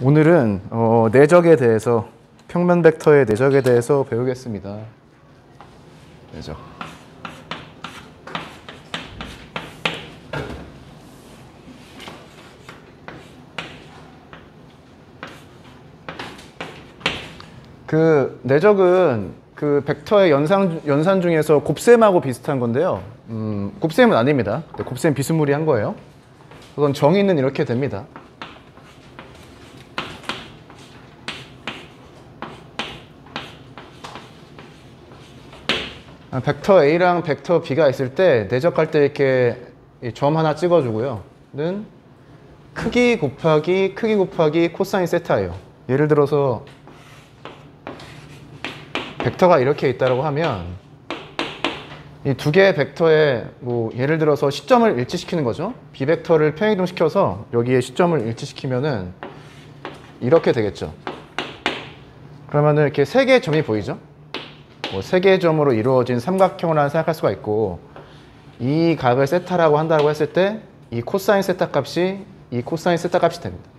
오늘은 내적에 대해서 평면 벡터의 내적에 대해서 배우겠습니다. 내적. 그 내적은 그 벡터의 연산 중에서 곱셈하고 비슷한 건데요. 곱셈은 아닙니다. 곱셈 비스무리한 거예요. 그건 정의는 이렇게 됩니다. 벡터 A랑 벡터 B가 있을 때 내적할 때 이렇게 점 하나 찍어주고요. 는 크기 곱하기 코사인 세타예요. 예를 들어서 벡터가 이렇게 있다고 하면 이 두 개의 벡터에 뭐 예를 들어서 시점을 일치시키는 거죠. B 벡터를 평행이동시켜서 여기에 시점을 일치시키면은 이렇게 되겠죠. 그러면은 이렇게 세 개의 점이 보이죠. 뭐 세 개의 점으로 이루어진 삼각형이라 생각할 수가 있고, 이 각을 세타라고 한다고 했을 때 이 코사인 세타 값이 이 코사인 세타 값이 됩니다.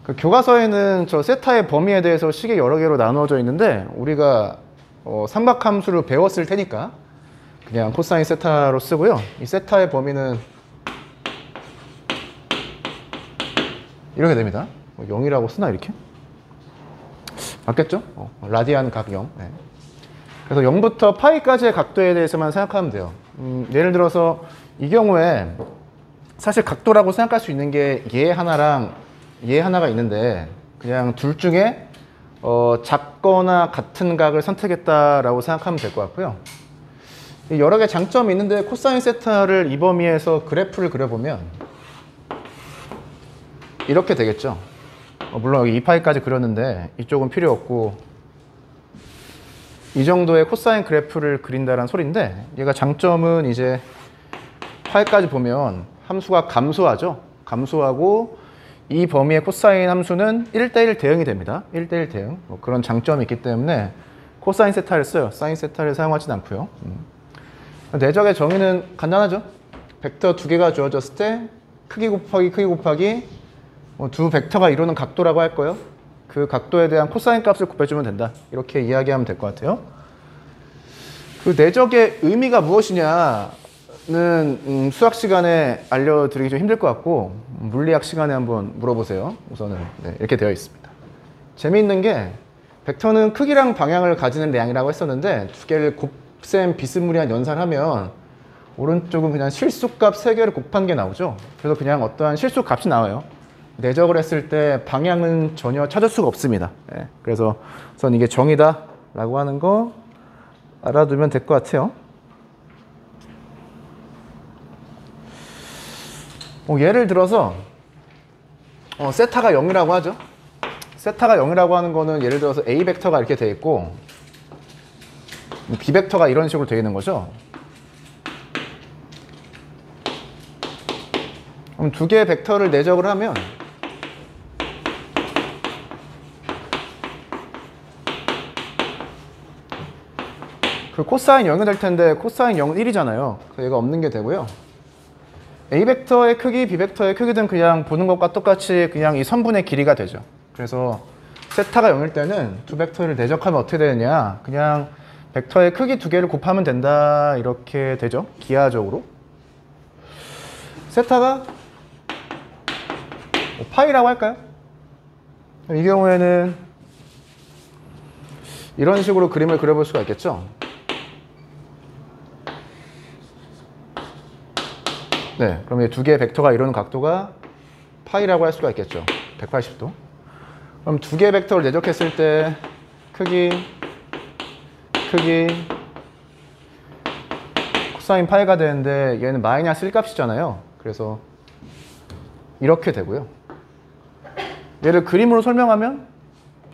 그 교과서에는 저 세타의 범위에 대해서 식이 여러 개로 나누어져 있는데 우리가 삼각함수를 배웠을 테니까 그냥 코사인 세타로 쓰고요. 이 세타의 범위는 이렇게 됩니다. 0이라고 쓰나 이렇게? 맞겠죠? 라디안 각 0. 네. 그래서 0부터 파이까지의 각도에 대해서만 생각하면 돼요. 예를 들어서 이 경우에 사실 각도라고 생각할 수 있는 게 얘 하나랑 얘 하나가 있는데 그냥 둘 중에 작거나 같은 각을 선택했다라고 생각하면 될 것 같고요. 여러 개 장점이 있는데 코사인 세타를 이 범위에서 그래프를 그려보면 이렇게 되겠죠. 물론 여기 2파이까지 그렸는데 이쪽은 필요 없고 이 정도의 코사인 그래프를 그린다는 소리인데, 얘가 장점은 이제 파이까지 보면 함수가 감소하죠. 감소하고 이 범위의 코사인 함수는 1대1 대응이 됩니다. 1대1 대응. 뭐 그런 장점이 있기 때문에 코사인 세타를 써요. 사인 세타를 사용하진 않고요. 내적의 정의는 간단하죠. 벡터 두 개가 주어졌을 때 크기 곱하기 두 벡터가 이루는 각도라고 할 거예요. 그 각도에 대한 코사인 값을 곱해주면 된다. 이렇게 이야기하면 될 것 같아요. 그 내적의 의미가 무엇이냐는 수학 시간에 알려드리기 좀 힘들 것 같고 물리학 시간에 한번 물어보세요. 우선은 이렇게 되어 있습니다. 재미있는 게 벡터는 크기랑 방향을 가지는 량이라고 했었는데 두 개를 곱셈 비스무리한 연산하면 오른쪽은 그냥 실수값 3개를 곱한 게 나오죠. 그래서 그냥 어떠한 실수값이 나와요. 내적을 했을 때 방향은 전혀 찾을 수가 없습니다. 네, 그래서 우선 이게 정의다 라고 하는 거 알아두면 될 것 같아요. 예를 들어서 세타가 0이라고 하죠. 세타가 0이라고 하는 거는 예를 들어서 A 벡터가 이렇게 돼 있고 B 벡터가 이런 식으로 되어 있는 거죠. 그럼 두 개의 벡터를 내적을 하면 그 코사인 0이 될 텐데 코사인 0은 1이잖아요. 그래서 얘가 없는 게 되고요. A 벡터의 크기, B 벡터의 크기는 그냥 보는 것과 똑같이 그냥 이 선분의 길이가 되죠. 그래서 세타가 0일 때는 두 벡터를 내적하면 어떻게 되느냐, 그냥 벡터의 크기 두 개를 곱하면 된다 이렇게 되죠. 기하적으로. 세타가 파이라고 할까요? 이 경우에는 이런 식으로 그림을 그려볼 수가 있겠죠. 네, 그럼 이 두 개의 벡터가 이루는 각도가 파이라고 할 수가 있겠죠. 180도. 그럼 두 개의 벡터를 내적했을 때 크기 코사인 파이가 되는데 얘는 마이너스 1 값이잖아요. 그래서 이렇게 되고요. 얘를 그림으로 설명하면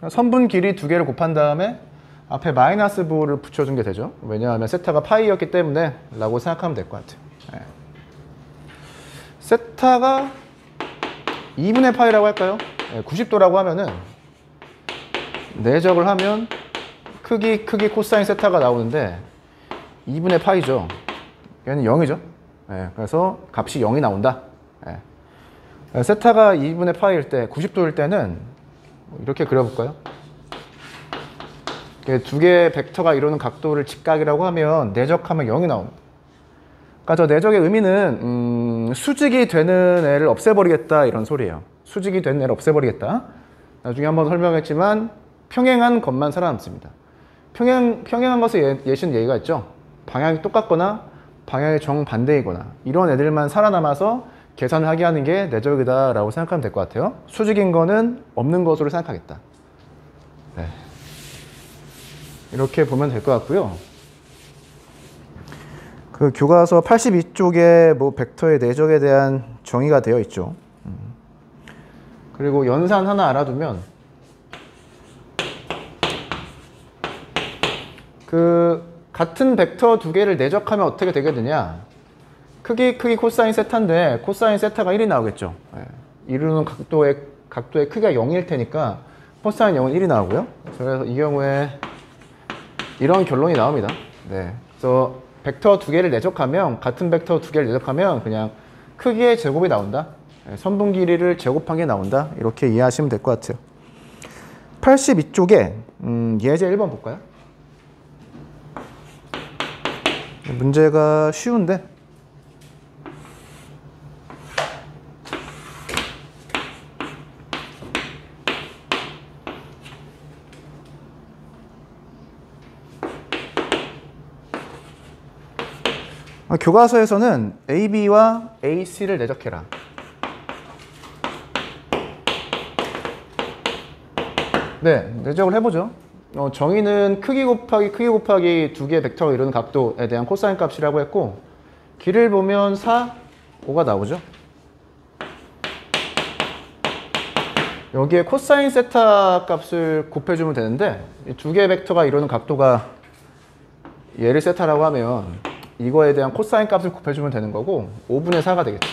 선분 길이 두 개를 곱한 다음에 앞에 마이너스 부호를 붙여준 게 되죠. 왜냐하면 세타가 파이였기 때문에 라고 생각하면 될 것 같아요. 네. 세타가 2분의 파이라고 할까요? 90도라고 하면은 내적을 하면 크기 코사인 세타가 나오는데 2분의 파이죠. 얘는 0이죠. 그래서 값이 0이 나온다. 세타가 2분의 파이일 때 90도일 때는 이렇게 그려볼까요? 두 개의 벡터가 이루는 각도를 직각이라고 하면 내적하면 0이 나옵니다. 그러니까 저 내적의 의미는 수직이 되는 애를 없애버리겠다 이런 소리예요. 수직이 되는 애를 없애버리겠다. 나중에 한번 설명했지만 평행한 것만 살아남습니다. 평행한 것의 예시는 얘기가 있죠. 방향이 똑같거나 방향이 정반대이거나 이런 애들만 살아남아서 계산을 하게 하는 게 내적이다 라고 생각하면 될 것 같아요. 수직인 거는 없는 것으로 생각하겠다. 네. 이렇게 보면 될 것 같고요. 그 교과서 82쪽에 뭐 벡터의 내적에 대한 정의가 되어 있죠. 그리고 연산 하나 알아두면 그 같은 벡터 두 개를 내적하면 어떻게 되게 되냐? 크기 코사인 세타인데 코사인 세타가 1이 나오겠죠. 이루는 각도의 크기가 0일 테니까 코사인 0은 1이 나오고요. 그래서 이 경우에 이런 결론이 나옵니다. 네. 그래서 벡터 두 개를 내적하면 같은 벡터 두 개를 내적하면 그냥 크기의 제곱이 나온다. 선분 길이를 제곱한 게 나온다. 이렇게 이해하시면 될 것 같아요. 82쪽에 예제 1번 볼까요? 문제가 쉬운데 교과서에서는 AB와 AC를 내적해라. 네, 내적을 해보죠. 정의는 크기 곱하기 두 개의 벡터가 이루는 각도에 대한 코사인 값이라고 했고 길을 보면 4, 5가 나오죠. 여기에 코사인 세타 값을 곱해주면 되는데 이 두 개의 벡터가 이루는 각도가 얘를 세타라고 하면 이거에 대한 코사인 값을 곱해주면 되는 거고 5분의 4가 되겠죠.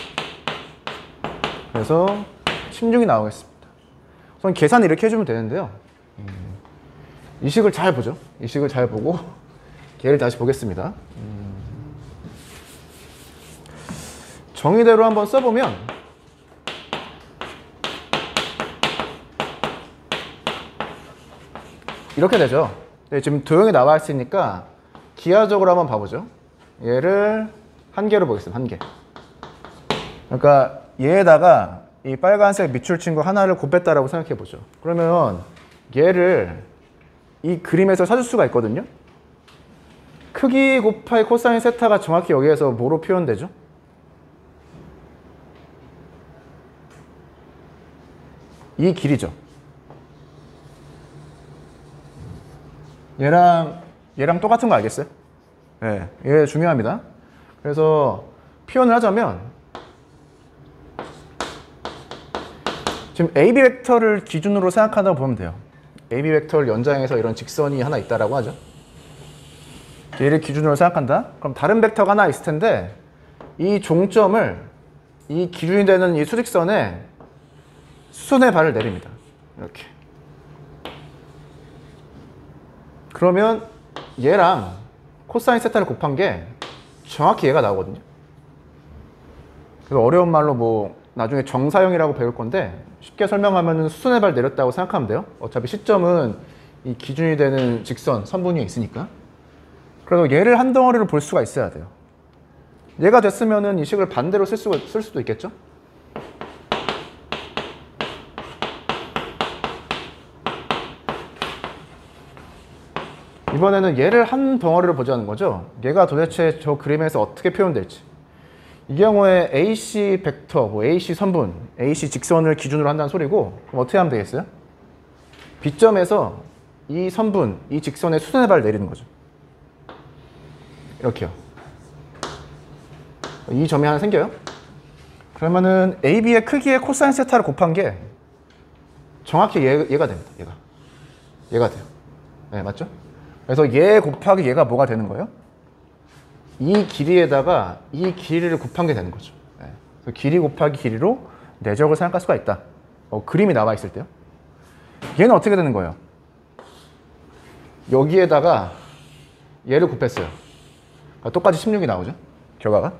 그래서 16이 나오겠습니다. 우선 계산 이렇게 해주면 되는데요. 이 식을 잘 보죠. 이 식을 잘 보고 걔를 다시 보겠습니다. 정의대로 한번 써보면 이렇게 되죠. 네, 지금 도형이 나와 있으니까 기하적으로 한번 봐보죠. 얘를 한 개로 보겠습니다. 한 개. 그러니까 얘에다가 이 빨간색 밑줄 친 거 하나를 곱했다라고 생각해 보죠. 그러면 얘를 이 그림에서 찾을 수가 있거든요. 크기 곱하기 코사인 세타가 정확히 여기에서 뭐로 표현되죠? 이 길이죠. 얘랑 똑같은 거 알겠어요? 네, 이게 중요합니다. 그래서 표현을 하자면 지금 AB 벡터를 기준으로 생각한다고 보면 돼요. AB 벡터를 연장해서 이런 직선이 하나 있다라고 하죠. 얘를 기준으로 생각한다? 그럼 다른 벡터가 하나 있을 텐데 이 종점을 이 기준이 되는 이 수직선에 수선의 발을 내립니다. 이렇게. 그러면 얘랑 코사인 세타를 곱한 게 정확히 얘가 나오거든요. 그래서 어려운 말로 뭐 나중에 정사형이라고 배울 건데 쉽게 설명하면 수선의 발 내렸다고 생각하면 돼요. 어차피 시점은 이 기준이 되는 직선, 선분 위에 있으니까. 그래서 얘를 한 덩어리로 볼 수가 있어야 돼요. 얘가 됐으면은 이 식을 반대로 쓸 수도 있겠죠. 이번에는 얘를 한 덩어리로 보자는 거죠. 얘가 도대체 저 그림에서 어떻게 표현될지. 이 경우에 AC 벡터, 뭐 AC 선분, AC 직선을 기준으로 한다는 소리고 그럼 어떻게 하면 되겠어요? B점에서 이 선분, 이 직선의 수선의 발을 내리는 거죠. 이렇게요. 이 점이 하나 생겨요. 그러면은 AB의 크기의 코사인 세타를 곱한 게 정확히 얘가 됩니다. 얘가 돼요. 네, 맞죠? 그래서 얘 곱하기 얘가 뭐가 되는 거예요? 이 길이에다가 이 길이를 곱한 게 되는 거죠. 네. 그래서 길이 곱하기 길이로 내적을 생각할 수가 있다. 그림이 나와 있을 때요. 얘는 어떻게 되는 거예요? 여기에다가 얘를 곱했어요. 그러니까 똑같이 16이 나오죠. 결과가.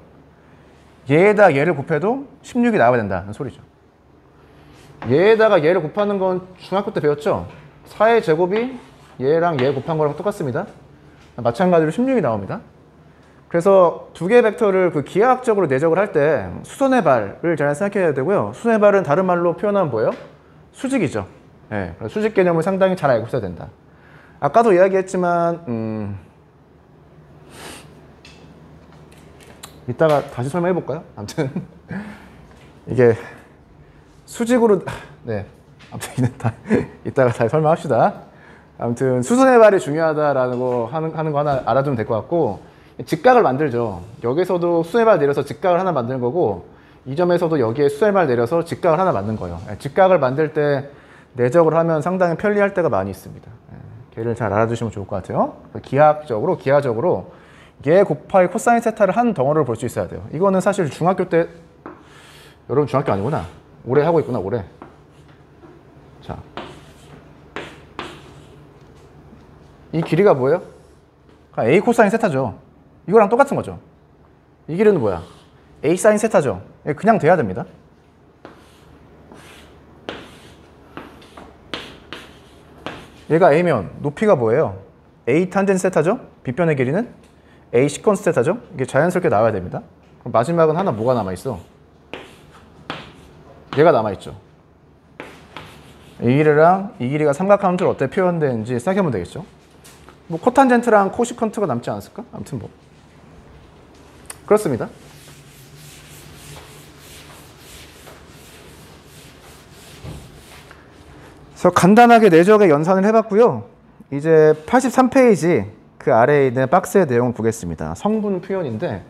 얘에다 얘를 곱해도 16이 나와야 된다는 소리죠. 얘에다가 얘를 곱하는 건 중학교 때 배웠죠? 4의 제곱이 얘랑 얘 곱한 거랑 똑같습니다. 마찬가지로 16이 나옵니다. 그래서 두 개의 벡터를 그 기하학적으로 내적을 할 때 수선의 발을 잘 생각해야 되고요. 수선의 발은 다른 말로 표현하면 뭐예요? 수직이죠. 네, 수직 개념을 상당히 잘 알고 있어야 된다. 아까도 이야기했지만 이따가 다시 설명해 볼까요? 아무튼 이게 수직으로 네, 아무튼 이따가 다시 설명합시다. 아무튼 수선의 발이 중요하다라고 하는 거 하나 알아두면 될 것 같고, 직각을 만들죠. 여기서도 수선의 발 내려서 직각을 하나 만드는 거고, 이 점에서도 여기에 수선의 발 내려서 직각을 하나 만든 거예요. 직각을 만들 때 내적을 하면 상당히 편리할 때가 많이 있습니다. 걔를 잘 알아두시면 좋을 것 같아요. 기하적으로 얘 곱하기 코사인 세타를 한 덩어리를 볼 수 있어야 돼요. 이거는 사실 중학교 때, 여러분 중학교 아니구나. 올해 하고 있구나, 올해. 자, 이 길이가 뭐예요? A 코사인 세타죠. 이거랑 똑같은 거죠. 이 길이는 뭐야? A 사인 세타죠. 그냥 돼야 됩니다. 얘가 A면 높이가 뭐예요? A 탄젠 세타죠? B변의 길이는 A 시퀀스 세타죠? 이게 자연스럽게 나와야 됩니다. 그럼 마지막은 하나 뭐가 남아있어? 얘가 남아있죠. 이 길이랑 이 길이가 삼각함수를 어떻게 표현되는지 생각해보면 되겠죠. 뭐 코탄젠트랑 코시컨트가 남지 않았을까? 아무튼 뭐 그렇습니다. 그래서 간단하게 내적의 연산을 해봤고요. 이제 83페이지 그 아래에 있는 박스의 내용을 보겠습니다. 성분 표현인데,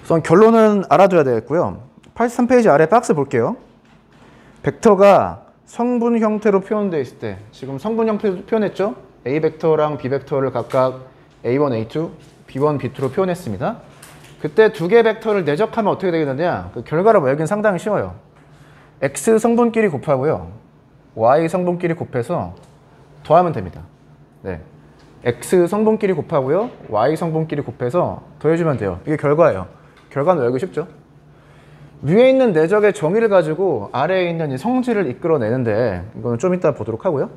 우선 결론은 알아둬야 되겠고요. 83페이지 아래 박스 볼게요. 벡터가 성분 형태로 표현되어 있을 때, 지금 성분 형태로 표현했죠? A 벡터랑 B 벡터를 각각 A1, A2, B1, B2로 표현했습니다. 그때 두 개의 벡터를 내적하면 어떻게 되겠느냐? 그 결과를 외우기는 상당히 쉬워요. X 성분끼리 곱하고요, Y 성분끼리 곱해서 더하면 됩니다. 네. X 성분끼리 곱하고요, Y 성분끼리 곱해서 더해주면 돼요. 이게 결과예요. 결과는 외우기 쉽죠? 위에 있는 내적의 정의를 가지고 아래에 있는 이 성질을 이끌어내는데, 이거는 좀 이따 보도록 하고요.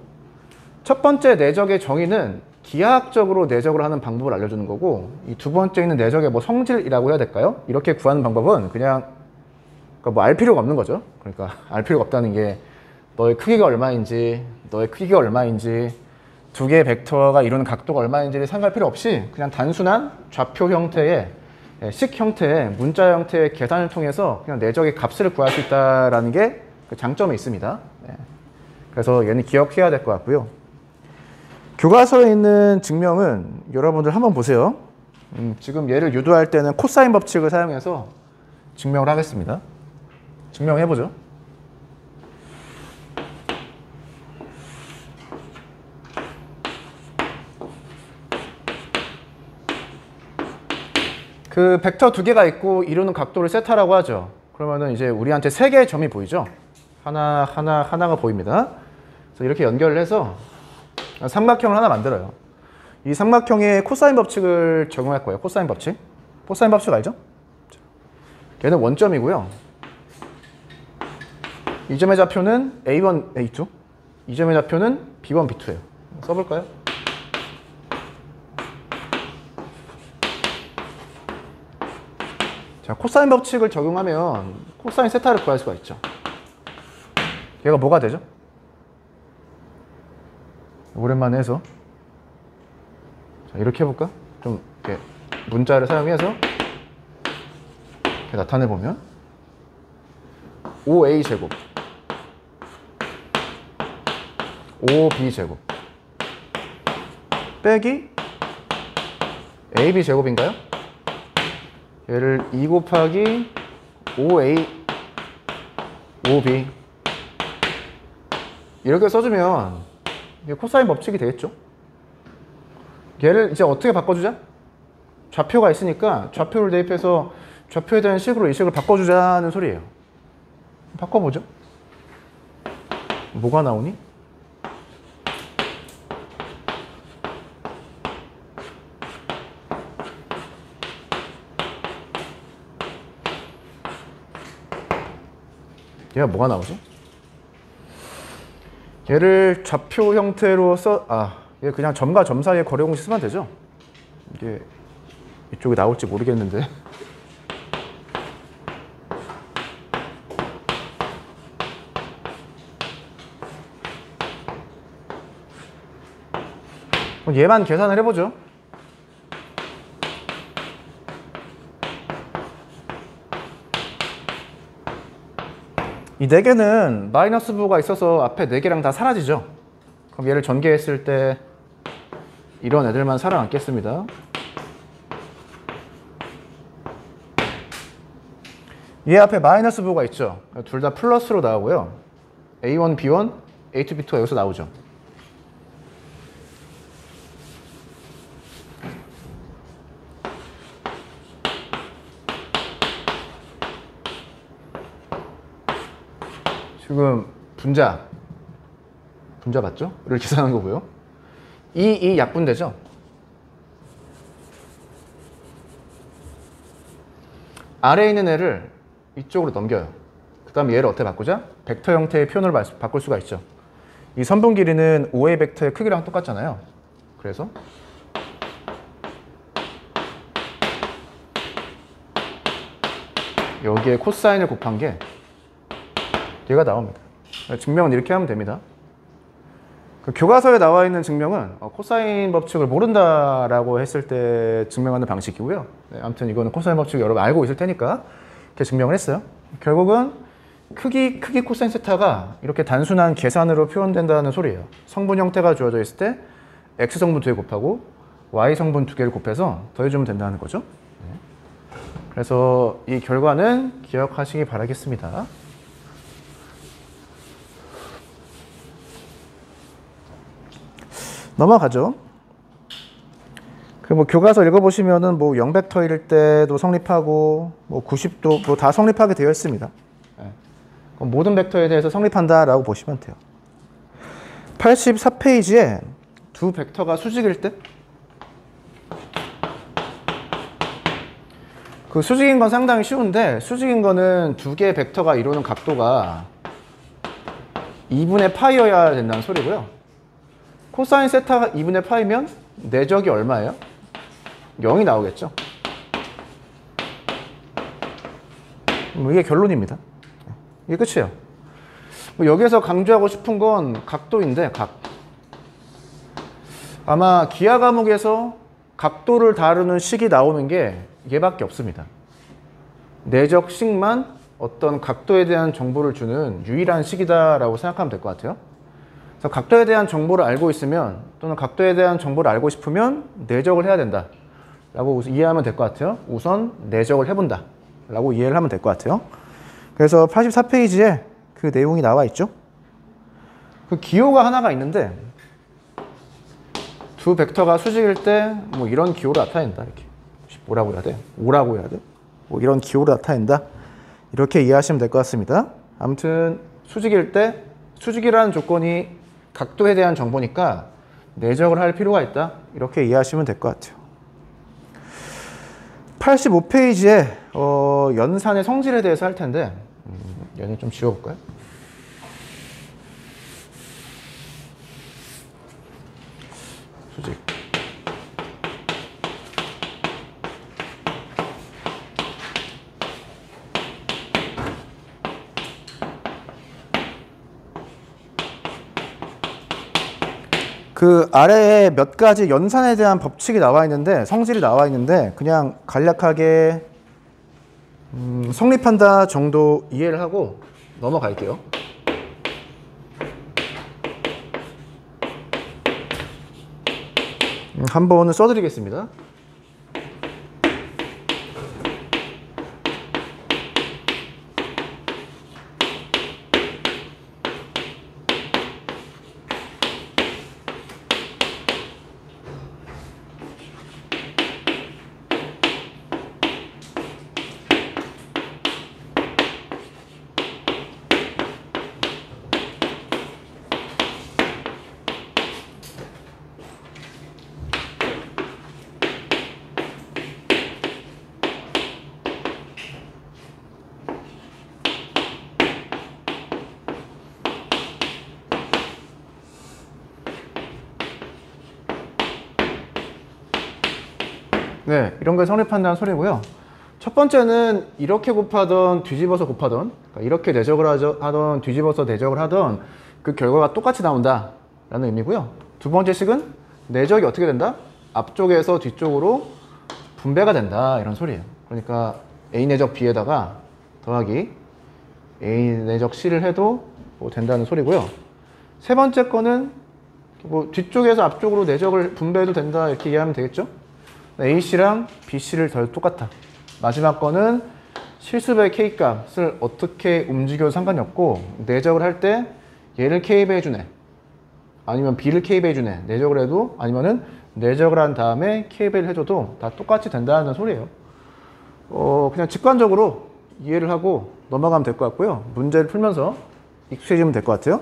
첫 번째 내적의 정의는 기하학적으로 내적을 하는 방법을 알려주는 거고, 이 두 번째 있는 내적의 뭐 성질이라고 해야 될까요? 이렇게 구하는 방법은 그냥 뭐 알 필요가 없는 거죠. 그러니까 알 필요가 없다는 게 너의 크기가 얼마인지, 두 개의 벡터가 이루는 각도가 얼마인지를 생각할 필요 없이 그냥 단순한 좌표 형태의 식 형태의 문자 형태의 계산을 통해서 그냥 내적의 값을 구할 수 있다는 게 그 장점이 있습니다. 그래서 얘는 기억해야 될 것 같고요. 교과서에 있는 증명은 여러분들 한번 보세요. 지금 얘를 유도할 때는 코사인 법칙을 사용해서 증명을 하겠습니다. 증명해보죠. 그 벡터 두 개가 있고 이루는 각도를 세타라고 하죠. 그러면은 이제 우리한테 세 개의 점이 보이죠. 하나가 보입니다. 그래서 이렇게 연결을 해서 삼각형을 하나 만들어요. 이 삼각형에 코사인 법칙을 적용할 거예요. 코사인 법칙 알죠? 얘는 원점이고요. 이 점의 좌표는 A1, A2, 이 점의 좌표는 B1, B2예요. 써볼까요? 자, 코사인 법칙을 적용하면 코사인 세타를 구할 수가 있죠. 얘가 뭐가 되죠? 오랜만에 해서 자, 이렇게 해볼까? 좀 이렇게 문자를 사용해서 이렇게 나타내보면 5A 제곱 5B 제곱 빼기 AB 제곱인가요? 얘를 2 곱하기 5A 5B 이렇게 써주면 이게 코사인 법칙이 되겠죠. 얘를 이제 어떻게 바꿔주자? 좌표가 있으니까 좌표를 대입해서 좌표에 대한 식으로 이 식을 바꿔주자는 소리예요. 바꿔보죠. 뭐가 나오니? 얘가 뭐가 나오지? 얘를 좌표 형태로 얘 그냥 점과 점 사이에 거래 공식 쓰면 되죠? 이게 이쪽에 나올지 모르겠는데. 얘만 계산을 해보죠. 이 4개는 마이너스 부가 있어서 앞에 4개랑 다 사라지죠. 그럼 얘를 전개했을 때 이런 애들만 살아남겠습니다. 얘 앞에 마이너스 부가 있죠. 둘 다 플러스로 나오고요. A1, B1, A2, B2가 여기서 나오죠. 지금 분자 맞죠? 를 계산한 거고요. 이 약분되죠? 아래에 있는 애를 이쪽으로 넘겨요. 그 다음에 얘를 어떻게 바꾸자? 벡터 형태의 표현을 바꿀 수가 있죠. 이 선분 길이는 5의 벡터의 크기랑 똑같잖아요. 그래서 여기에 코사인을 곱한 게 얘가 나옵니다. 증명은 이렇게 하면 됩니다. 그 교과서에 나와 있는 증명은 코사인 법칙을 모른다라고 했을 때 증명하는 방식이고요. 네, 아무튼 이거는 코사인 법칙 여러분 알고 있을 테니까 이렇게 증명을 했어요. 결국은 크기 코사인 세타가 이렇게 단순한 계산으로 표현된다는 소리예요. 성분 형태가 주어져 있을 때 x 성분 2개 곱하고 y 성분 2개를 곱해서 더해주면 된다는 거죠. 네. 그래서 이 결과는 기억하시기 바라겠습니다. 넘어가죠. 그 뭐 교과서 읽어보시면은 뭐 0벡터일 때도 성립하고 뭐 90도 뭐 다 성립하게 되어 있습니다. 네. 모든 벡터에 대해서 성립한다라고 보시면 돼요. 84페이지에 두 벡터가 수직일 때 그 수직인 건 상당히 쉬운데 수직인 거는 두 개의 벡터가 이루는 각도가 2분의 파이여야 된다는 소리고요. 코사인 세타가 2분의 파이면 내적이 얼마예요? 0이 나오겠죠. 이게 결론입니다. 이게 끝이에요. 여기에서 강조하고 싶은 건 각도인데 아마 기하 과목에서 각도를 다루는 식이 나오는 게 얘밖에 없습니다. 내적식만 어떤 각도에 대한 정보를 주는 유일한 식이다라고 생각하면 될 것 같아요. 그래서 각도에 대한 정보를 알고 있으면 또는 각도에 대한 정보를 알고 싶으면 내적을 해야 된다 라고 이해하면 될 것 같아요. 우선 내적을 해본다 라고 이해를 하면 될 것 같아요. 그래서 84페이지에 그 내용이 나와 있죠. 그 기호가 하나가 있는데 두 벡터가 수직일 때 뭐 이런 기호로 나타낸다. 이렇게 뭐라고 해야 돼? 5라고 해야 돼? 뭐 이런 기호로 나타낸다. 이렇게 이해하시면 될 것 같습니다. 아무튼 수직일 때 수직이라는 조건이 각도에 대한 정보니까 내적을 할 필요가 있다. 이렇게 이해하시면 될 것 같아요. 85페이지에 연산의 성질에 대해서 할 텐데 얘는 좀 지워볼까요? 수직. 그 아래에 몇 가지 연산에 대한 법칙이 나와 있는데 성질이 나와 있는데 그냥 간략하게 성립한다 정도 이해를 하고 넘어갈게요. 한번 써드리겠습니다. 네, 이런 걸 성립한다는 소리고요. 첫 번째는 이렇게 곱하던 뒤집어서 곱하던, 그러니까 이렇게 내적을 하던 뒤집어서 내적을 하던 그 결과가 똑같이 나온다 라는 의미고요. 두 번째 식은 내적이 어떻게 된다? 앞쪽에서 뒤쪽으로 분배가 된다 이런 소리예요. 그러니까 A 내적 B에다가 더하기 A 내적 C를 해도 뭐 된다는 소리고요. 세 번째 거는 뭐 뒤쪽에서 앞쪽으로 내적을 분배해도 된다 이렇게 이해하면 되겠죠? AC랑 BC를 더해도 똑같다. 마지막 거는 실수배의 K값을 어떻게 움직여도 상관이 없고 내적을 할 때 얘를 K배 해주네 아니면 B를 K배 해주네 내적을 해도 아니면은 내적을 한 다음에 K배를 해줘도 다 똑같이 된다는 소리예요. 그냥 직관적으로 이해를 하고 넘어가면 될 것 같고요. 문제를 풀면서 익숙해지면 될 것 같아요.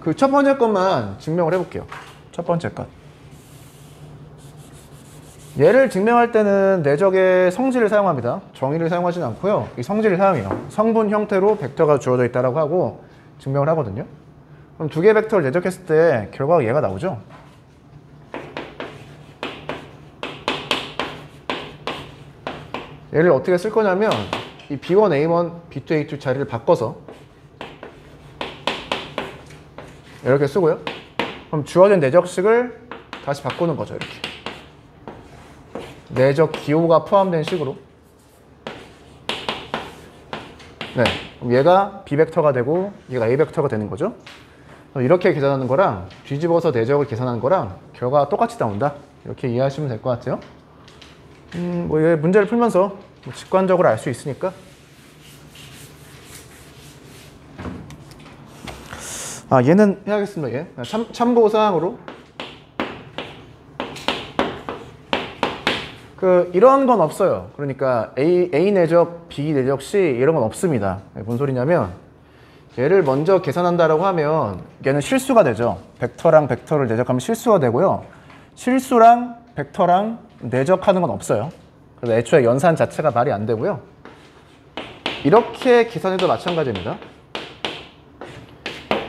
그 첫 번째 것만 증명을 해볼게요. 첫 번째 것. 얘를 증명할 때는 내적의 성질을 사용합니다. 정의를 사용하지는 않고요. 이 성질을 사용해요. 성분 형태로 벡터가 주어져 있다고 하고 증명을 하거든요. 그럼 두 개의 벡터를 내적했을 때 결과가 얘가 나오죠. 얘를 어떻게 쓸 거냐면 이 B1, A1, B2, A2 자리를 바꿔서 이렇게 쓰고요. 그럼 주어진 내적식을 다시 바꾸는 거죠. 이렇게. 내적 기호가 포함된 식으로. 네. 그럼 얘가 B 벡터가 되고 얘가 A 벡터가 되는 거죠. 이렇게 계산하는 거랑 뒤집어서 내적을 계산하는 거랑 결과가 똑같이 나온다. 이렇게 이해하시면 될 것 같아요. 뭐 얘 문제를 풀면서 뭐 직관적으로 알 수 있으니까. 얘는 해야겠습니다. 얘. 참고사항으로. 이런 건 없어요. 그러니까 A 내적, B 내적, C 이런 건 없습니다. 뭔 소리냐면 얘를 먼저 계산한다라고 하면 얘는 실수가 되죠. 벡터랑 벡터를 내적하면 실수가 되고요. 실수랑 벡터랑 내적하는 건 없어요. 그래서 애초에 연산 자체가 말이 안 되고요. 이렇게 계산해도 마찬가지입니다.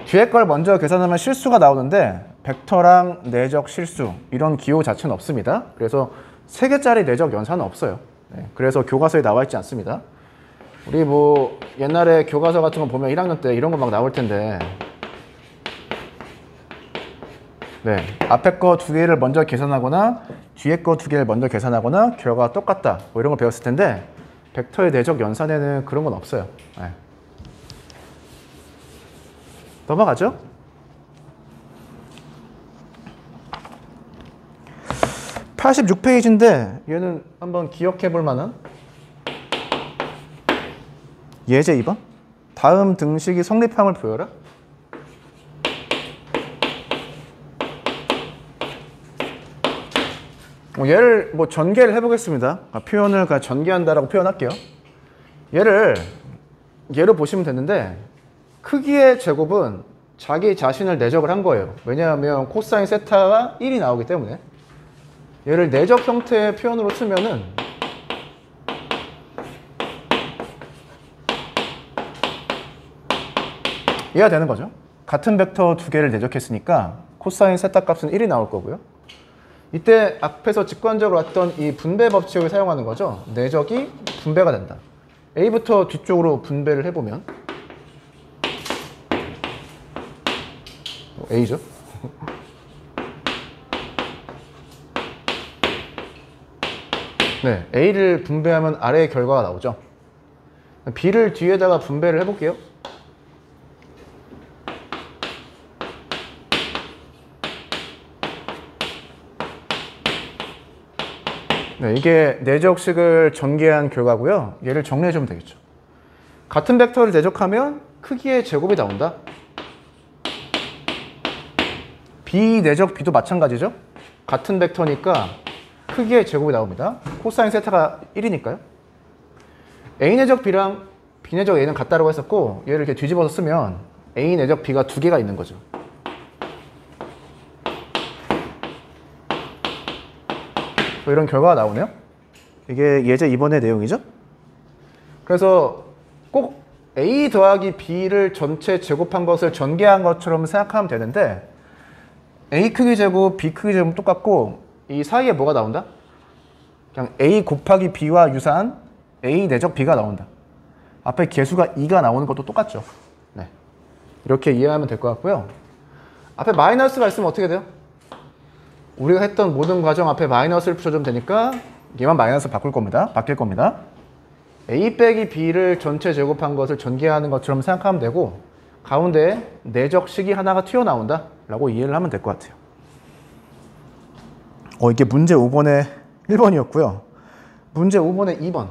뒤에 걸 먼저 계산하면 실수가 나오는데 벡터랑 내적 실수 이런 기호 자체는 없습니다. 그래서 3개짜리 내적 연산은 없어요. 네, 그래서 교과서에 나와 있지 않습니다. 우리 뭐 옛날에 교과서 같은 거 보면 1학년 때 이런 거 막 나올 텐데 네, 앞에 거 2개를 먼저 계산하거나 뒤에 거 2개를 먼저 계산하거나 결과가 똑같다 뭐 이런 거 배웠을 텐데 벡터의 내적 연산에는 그런 건 없어요. 네. 넘어가죠? (86페이지인데) 얘는 한번 기억해 볼 만한 예제 2번 다음 등식이 성립함을 보여라. 얘를 뭐 전개를 해보겠습니다. 표현을 그냥 전개한다라고 표현할게요. 얘를 보시면 되는데 크기의 제곱은 자기 자신을 내적을 한 거예요. 왜냐하면 코사인 세타가 1이 나오기 때문에. 얘를 내적 형태의 표현으로 쓰면은 이해가 되는 거죠. 같은 벡터 2개를 내적했으니까 코사인 세타 값은 1이 나올 거고요. 이때 앞에서 직관적으로 왔던 이 분배 법칙을 사용하는 거죠. 내적이 분배가 된다. A부터 뒤쪽으로 분배를 해보면 A죠. 네, A를 분배하면 아래의 결과가 나오죠. B를 뒤에다가 분배를 해볼게요. 네, 이게 내적식을 전개한 결과고요. 얘를 정리해주면 되겠죠. 같은 벡터를 내적하면 크기의 제곱이 나온다. B 내적 B도 마찬가지죠. 같은 벡터니까 크기의 제곱이 나옵니다. 코사인 세타가 1이니까요. A 내적 B랑 B 내적 A는 같다고 했었고 얘를 이렇게 뒤집어서 쓰면 A 내적 B가 2개가 있는 거죠. 이런 결과가 나오네요. 이게 예제 2번의 내용이죠. 그래서 꼭 A 더하기 B를 전체 제곱한 것을 전개한 것처럼 생각하면 되는데 A 크기 제곱, B 크기 제곱 똑같고 이 사이에 뭐가 나온다? 그냥 A 곱하기 B와 유사한 A 내적 B가 나온다. 앞에 개수가 2가 나오는 것도 똑같죠. 네. 이렇게 이해하면 될 것 같고요. 앞에 마이너스가 있으면 어떻게 돼요? 우리가 했던 모든 과정 앞에 마이너스를 붙여주면 되니까 얘만 마이너스 바뀔 겁니다. A 빼기 B를 전체 제곱한 것을 전개하는 것처럼 생각하면 되고 가운데에 내적 식이 하나가 튀어나온다 라고 이해를 하면 될 것 같아요. 이게 문제 5번의 1번이었고요. 문제 5번의 2번.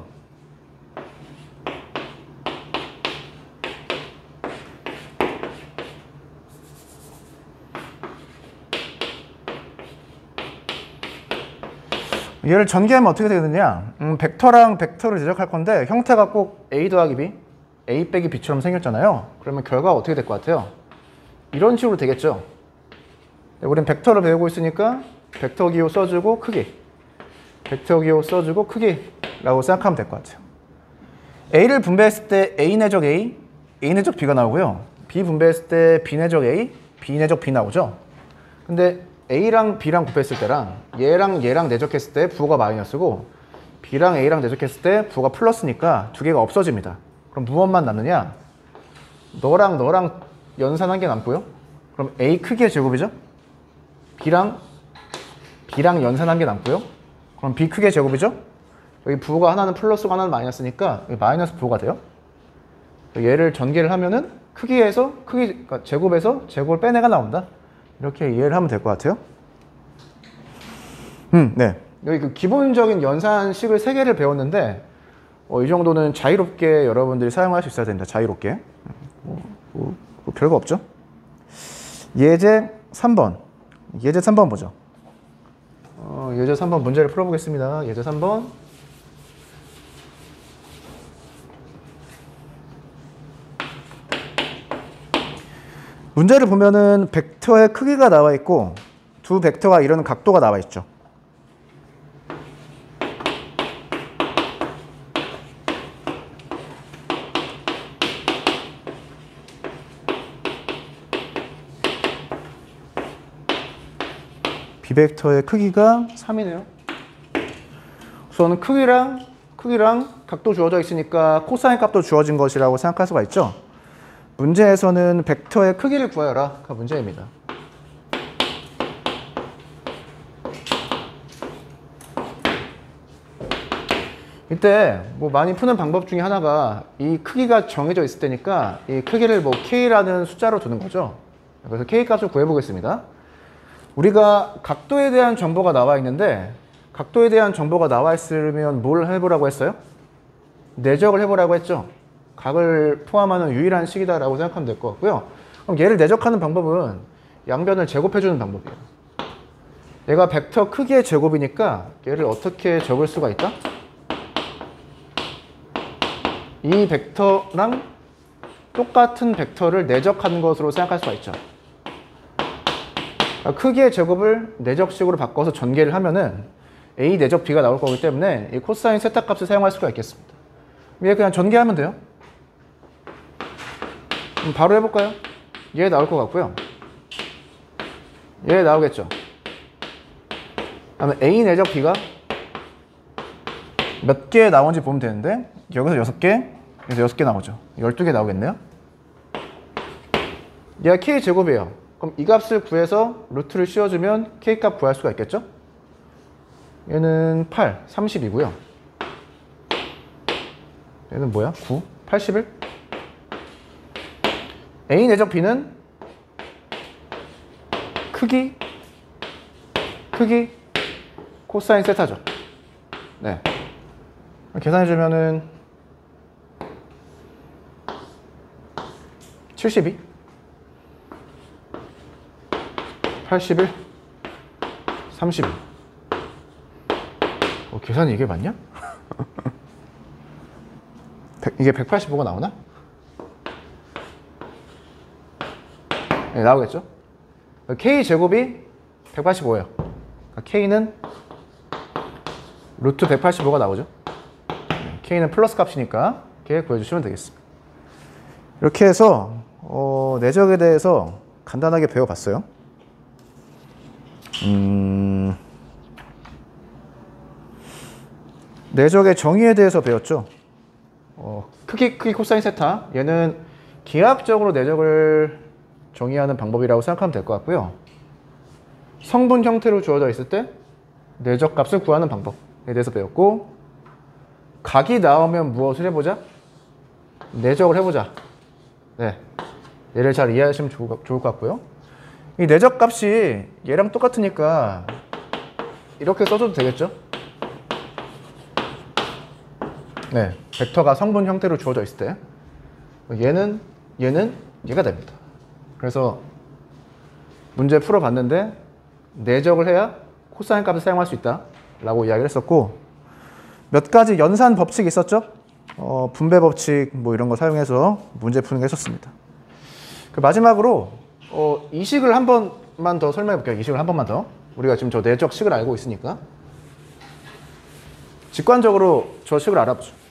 얘를 전개하면 어떻게 되느냐? 벡터랑 벡터를 제작할 건데 형태가 꼭 A 더하기 B, A 빼기 B처럼 생겼잖아요. 그러면 결과가 어떻게 될 것 같아요? 이런 식으로 되겠죠. 우린 벡터를 배우고 있으니까 벡터 기호 써주고 크기, 벡터 기호 써주고 크기라고 생각하면 될 것 같아요. A를 분배했을 때 A 내적 A, A 내적 B가 나오고요. B 분배했을 때 B 내적 A, B 내적 B 나오죠. 근데 A랑 B랑 곱했을 때랑 얘랑 내적했을 때 부호가 마이너스고 B랑 A랑 내적했을 때 부호가 플러스니까 두 개가 없어집니다. 그럼 무엇만 남느냐? 너랑 연산한 게 남고요. 그럼 A 크기의 제곱이죠. B랑 연산한 게 남고요. 그럼 B 크기의 제곱이죠. 여기 부호가 하나는 플러스고 하나는 마이너스니까 여기 마이너스 부호가 돼요. 얘를 전개를 하면은 그러니까 제곱에서 제곱을 빼내가 나온다. 이렇게 이해를 하면 될 것 같아요. 네. 여기 그 기본적인 연산식을 3개를 배웠는데 이 정도는 자유롭게 여러분들이 사용할 수 있어야 됩니다. 자유롭게. 별거 없죠? 예제 3번. 예제 3번 보죠. 예제 3번 문제를 풀어보겠습니다. 예제 3번. 문제를 보면은 벡터의 크기가 나와 있고 두 벡터가 이루는 각도가 나와 있죠. B벡터의 크기가 3이네요. 우선 크기랑 각도 주어져 있으니까 코사인 값도 주어진 것이라고 생각할 수가 있죠. 문제에서는 벡터의 크기를 구하여라가 문제입니다. 이때 뭐 많이 푸는 방법 중에 하나가 이 크기가 정해져 있을 때니까 이 크기를 뭐 K라는 숫자로 두는 거죠. 그래서 K 값을 구해보겠습니다. 우리가 각도에 대한 정보가 나와 있는데 각도에 대한 정보가 나와 있으면 뭘 해보라고 했어요? 내적을 해보라고 했죠. 각을 포함하는 유일한 식이다라고 생각하면 될 것 같고요. 그럼 얘를 내적하는 방법은 양변을 제곱해주는 방법이에요. 얘가 벡터 크기의 제곱이니까 얘를 어떻게 적을 수가 있다? 이 벡터랑 똑같은 벡터를 내적하는 것으로 생각할 수가 있죠. 크기의 제곱을 내적식으로 바꿔서 전개를 하면은 A 내적 B가 나올 거기 때문에 이 코사인 세타값을 사용할 수가 있겠습니다. 얘 그냥 전개하면 돼요. 그럼 바로 해볼까요? 얘 나올 것 같고요. 얘 나오겠죠. 그다음에 A 내적 B가 몇 개 나오는지 보면 되는데 여기서 6개, 여기서 6개 나오죠. 12개 나오겠네요. 얘가 K 제곱이에요. 그럼 이 값을 구해서 루트를 씌워주면 K 값 구할 수가 있겠죠? 얘는 8, 30이고요. 얘는 뭐야? 9, 81? A 내적 B는 크기, 코사인 세타죠. 네. 계산해주면은 72, 81, 32. 계산이 이게 맞냐? 이게 185가 나오나? 네, 나오겠죠? K 제곱이 185예요. K는 루트 185가 나오죠. K는 플러스 값이니까 이렇게 구해주시면 되겠습니다. 이렇게 해서 내적에 대해서 간단하게 배워봤어요. 내적의 정의에 대해서 배웠죠. 크기 코사인 세타, 얘는 기하학적으로 내적을 정의하는 방법이라고 생각하면 될 것 같고요. 성분 형태로 주어져 있을 때 내적 값을 구하는 방법에 대해서 배웠고, 각이 나오면 무엇을 해보자? 내적을 해보자. 네, 얘를 잘 이해하시면 좋을 것 같고요. 이 내적 값이 얘랑 똑같으니까 이렇게 써줘도 되겠죠? 네, 벡터가 성분 형태로 주어져 있을 때 얘는 얘가 됩니다. 그래서 문제 풀어봤는데 내적을 해야 코사인 값을 사용할 수 있다 라고 이야기를 했었고, 몇 가지 연산 법칙이 있었죠. 분배 법칙 뭐 이런 거 사용해서 문제 푸는 게 있었습니다. 마지막으로 이 식을 한 번만 더 설명해 볼게요. 이 식을 한 번만 더. 우리가 지금 저 내적 식을 알고 있으니까 직관적으로 저 식을 알아보죠.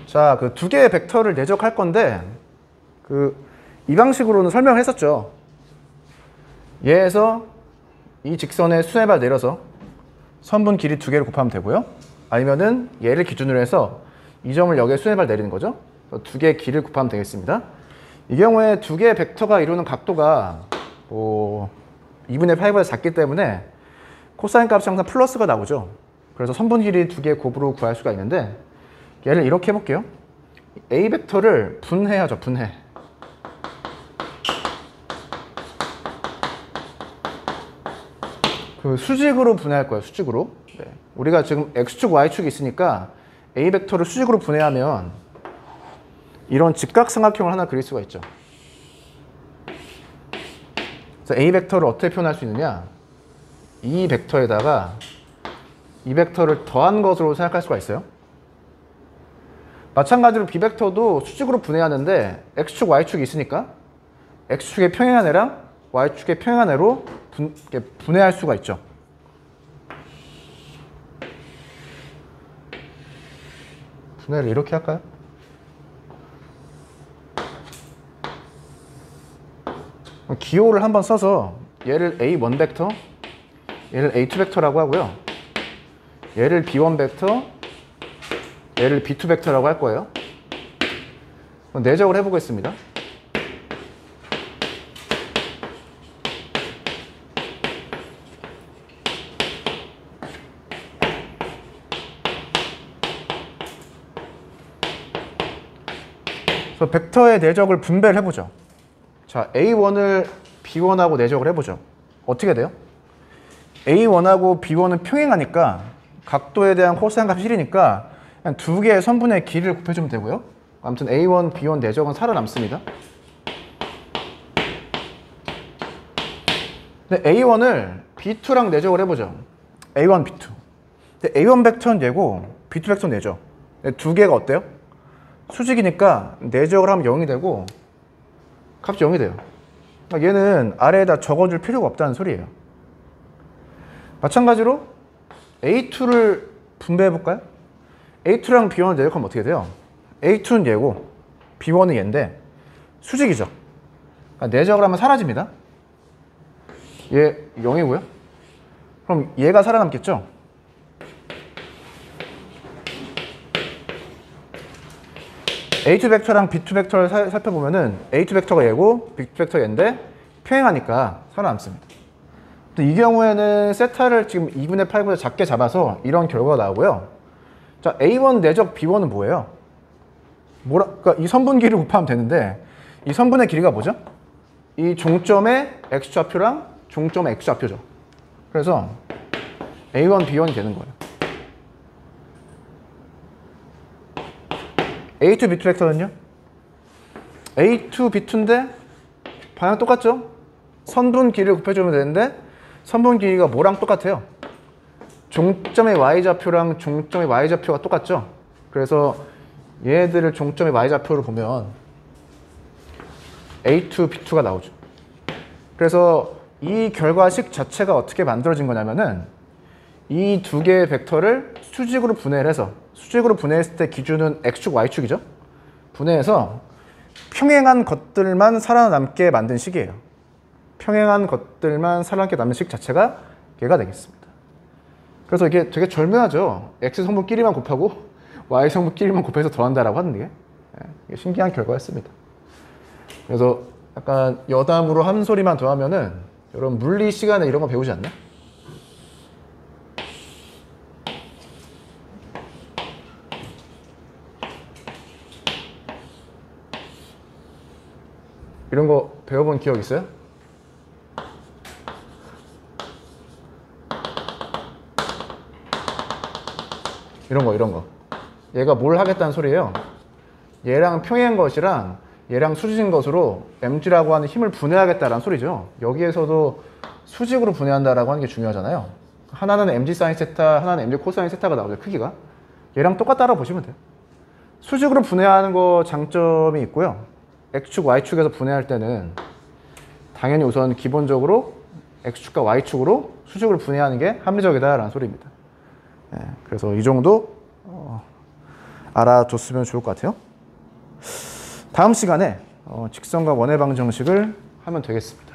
자, 그 두 개의 벡터를 내적할 건데 이 방식으로는 설명을 했었죠. 얘에서 이 직선의 수뇌발 내려서 선분 길이 두 개를 곱하면 되고요. 아니면은 얘를 기준으로 해서 이 점을 여기에 수뇌발 내리는 거죠. 두 개의 길을 곱하면 되겠습니다. 이 경우에 두 개의 벡터가 이루는 각도가 2분의 8보다 작기 때문에 코사인 값이 항상 플러스가 나오죠. 그래서 선분 길이 두 개의 곱으로 구할 수가 있는데, 얘를 이렇게 해볼게요. A 벡터를 분해하죠. 분해. 수직으로 분해할 거예요. 수직으로. 네. 우리가 지금 X축, Y축이 있으니까 A 벡터를 수직으로 분해하면 이런 직각삼각형을 하나 그릴 수가 있죠. 그래서 A 벡터를 어떻게 표현할 수 있느냐? 이 벡터에다가 이 벡터를 더한 것으로 생각할 수가 있어요. 마찬가지로 B 벡터도 수직으로 분해하는데 X축, Y축이 있으니까 X축의 평행한 애랑 Y축의 평행한 애로 분해할 수가 있죠. 분해를 이렇게 할까요? 기호를 한번 써서 얘를 A1 벡터, 얘를 A2 벡터라고 하고요. 얘를 B1 벡터, 얘를 B2 벡터라고 할 거예요. 내적을 해보겠습니다. 그래서 벡터의 내적을 분배를 해보죠. 자, A1을 B1하고 내적을 해보죠. 어떻게 돼요? A1하고 B1은 평행하니까 각도에 대한 코사인 값이 1이니까 그냥 두 개의 선분의 길이를 곱해주면 되고요. 아무튼 A1, B1 내적은 살아남습니다. 근데 A1을 B2랑 내적을 해보죠. A1, B2. 근데 A1 벡터는 얘고 B2 벡터는 얘죠. 두 개가 어때요? 수직이니까 내적을 하면 0이 되고 값이 0이 돼요. 그러니까 얘는 아래에다 적어줄 필요가 없다는 소리예요. 마찬가지로 A2를 분배해볼까요? A2랑 B1을 내적하면 어떻게 돼요? A2는 얘고 B1은 얘인데 수직이죠. 그러니까 내적을 하면 사라집니다. 얘 0이고요. 그럼 얘가 살아남겠죠? A2 벡터랑 B2 벡터를 살펴보면은 A2 벡터가 얘고 B2 벡터가 얘인데 평행하니까 살아남습니다. 이 경우에는 세타를 지금 2분의 8보다 작게 잡아서 이런 결과가 나오고요. 자, A1 내적 B1은 뭐예요? 그러니까 이 선분 길이를 곱하면 되는데 이 선분의 길이가 뭐죠? 이 종점의 X좌표랑 종점의 X좌표죠. 그래서 A1, B1이 되는 거예요. A2, B2 벡터는요? A2, B2인데 방향 똑같죠? 선분 길이를 곱해주면 되는데 선분 길이가 뭐랑 똑같아요? 종점의 Y좌표랑 종점의 Y좌표가 똑같죠? 그래서 얘네들을 종점의 Y좌표로 보면 A2, B2가 나오죠. 그래서 이 결과식 자체가 어떻게 만들어진 거냐면은 이 두 개의 벡터를 수직으로 분해를 해서, 수직으로 분해했을 때 기준은 x축, y축이죠. 분해해서 평행한 것들만 살아남게 만든 식이에요. 평행한 것들만 살아남게 남는 식 자체가 얘가 되겠습니다. 그래서 이게 되게 절묘하죠. x 성분끼리만 곱하고 y 성분끼리만 곱해서 더한다라고 하는 게 신기한 결과였습니다. 그래서 약간 여담으로 한 소리만 더 하면은 여러분 물리 시간에 이런 거 배우지 않나? 이런 거 배워본 기억 있어요? 이런 거. 얘가 뭘 하겠다는 소리예요? 얘랑 평행한 것이랑 얘랑 수직인 것으로 mg라고 하는 힘을 분해하겠다라는 소리죠. 여기에서도 수직으로 분해한다라고 하는 게 중요하잖아요. 하나는 mg 사인 세타, 하나는 mg 코사인 세타가 나오죠, 크기가. 얘랑 똑같다고 보시면 돼요. 수직으로 분해하는 거 장점이 있고요. x축, y축에서 분해할 때는 당연히 우선 기본적으로 x축과 y축으로 수직으로 분해하는 게 합리적이다라는 소리입니다. 네, 그래서 이 정도 알아줬으면 좋을 것 같아요. 다음 시간에 직선과 원의 방정식을 하면 되겠습니다.